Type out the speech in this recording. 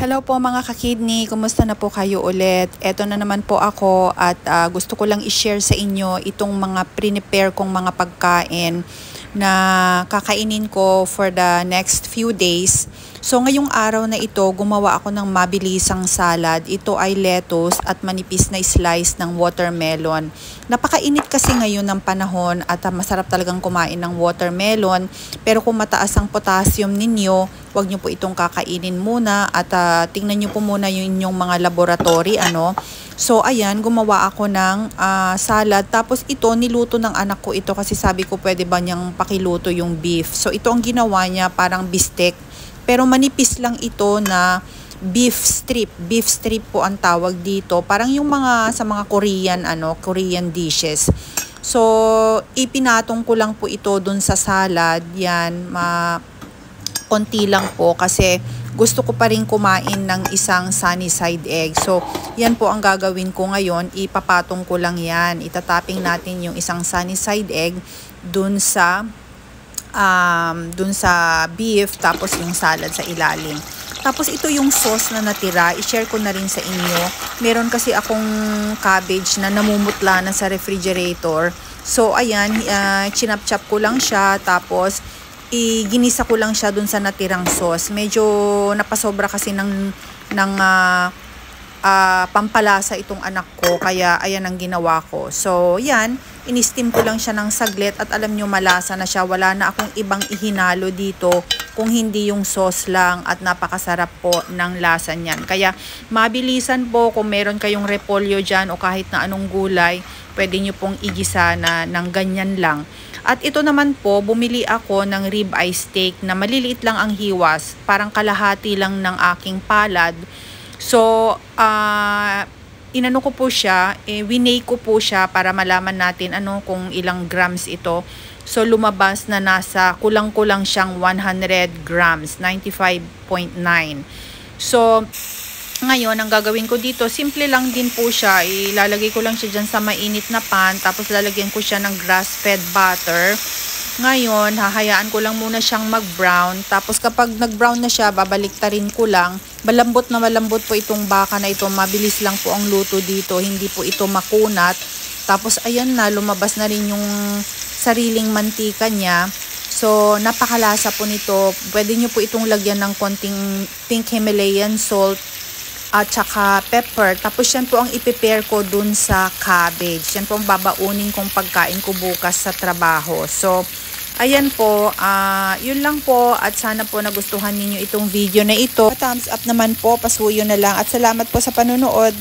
Hello po mga kakidney, kumusta na po kayo ulit? Eto na naman po ako at gusto ko lang i-share sa inyo itong mga prepare kong mga pagkain na kakainin ko for the next few days. So ngayong araw na ito, gumawa ako ng mabilisang salad. Ito ay lettuce at manipis na slice ng watermelon. Napakainit kasi ngayon ng panahon at masarap talagang kumain ng watermelon. Pero kung mataas ang potassium ninyo, huwag nyo po itong kakainin muna at tingnan nyo po muna yung inyong mga laboratory. So ayan, gumawa ako ng salad. Tapos ito, niluto ng anak ko ito kasi sabi ko pwede ba niyang pakiluto yung beef. So ito ang ginawa niya, parang bistek. Pero manipis lang ito na beef strip. Beef strip po ang tawag dito. Parang yung mga sa mga Korean dishes. So ipinatong ko lang po ito dun sa salad. Yan, konti lang po kasi gusto ko pa rin kumain ng isang sunny side egg. So yan po ang gagawin ko ngayon. Ipapatong ko lang yan. Itatapping natin yung isang sunny side egg dun sa beef, tapos yung salad sa ilalim. Tapos ito yung sauce na natira, i-share ko na rin sa inyo. Meron kasi akong cabbage na namumutla na sa refrigerator. So ayan, chinap-chop ko lang siya, tapos ginisa ko lang siya dun sa natirang sauce. Medyo napasobra kasi ng pampalasa itong anak ko, kaya ayan ang ginawa ko. So yan, in-steam ko lang siya ng saglit at alam nyo, malasa na siya. Wala na akong ibang ihinalo dito kung hindi yung sauce lang at napakasarap po ng lasa niyan. Kaya mabilisan po, kung meron kayong repolyo dyan o kahit na anong gulay, pwede nyo pong igisa na ng ganyan lang. At ito naman po, bumili ako ng ribeye steak na maliliit lang ang hiwas, parang kalahati lang ng aking palad. So, inano ko po siya, winay ko po siya para malaman natin kung ilang grams ito. So lumabas na nasa kulang-kulang siyang 100 grams, 95.9. So ngayon ang gagawin ko dito, simple lang din po siya. Ilalagay ko lang siya dyan sa mainit na pan, tapos lalagyan ko siya ng grass-fed butter. Ngayon, hahayaan ko lang muna siyang mag-brown. Tapos kapag nag-brown na siya, babaliktarin ko lang. Malambot na malambot po itong baka na ito. Mabilis lang po ang luto dito. Hindi po ito makunat. Tapos ayan na, lumabas na rin yung sariling mantika niya. So, napakalasa po nito. Pwede nyo po itong lagyan ng konting pink Himalayan salt at saka pepper. Tapos yan po ang i-prepare ko dun sa cabbage. Yan po ang babaunin kong pagkain ko bukas sa trabaho. So, ayan po, yun lang po at sana po nagustuhan ninyo itong video na ito. Thumbs up naman po, pasuyo na lang at salamat po sa panunood.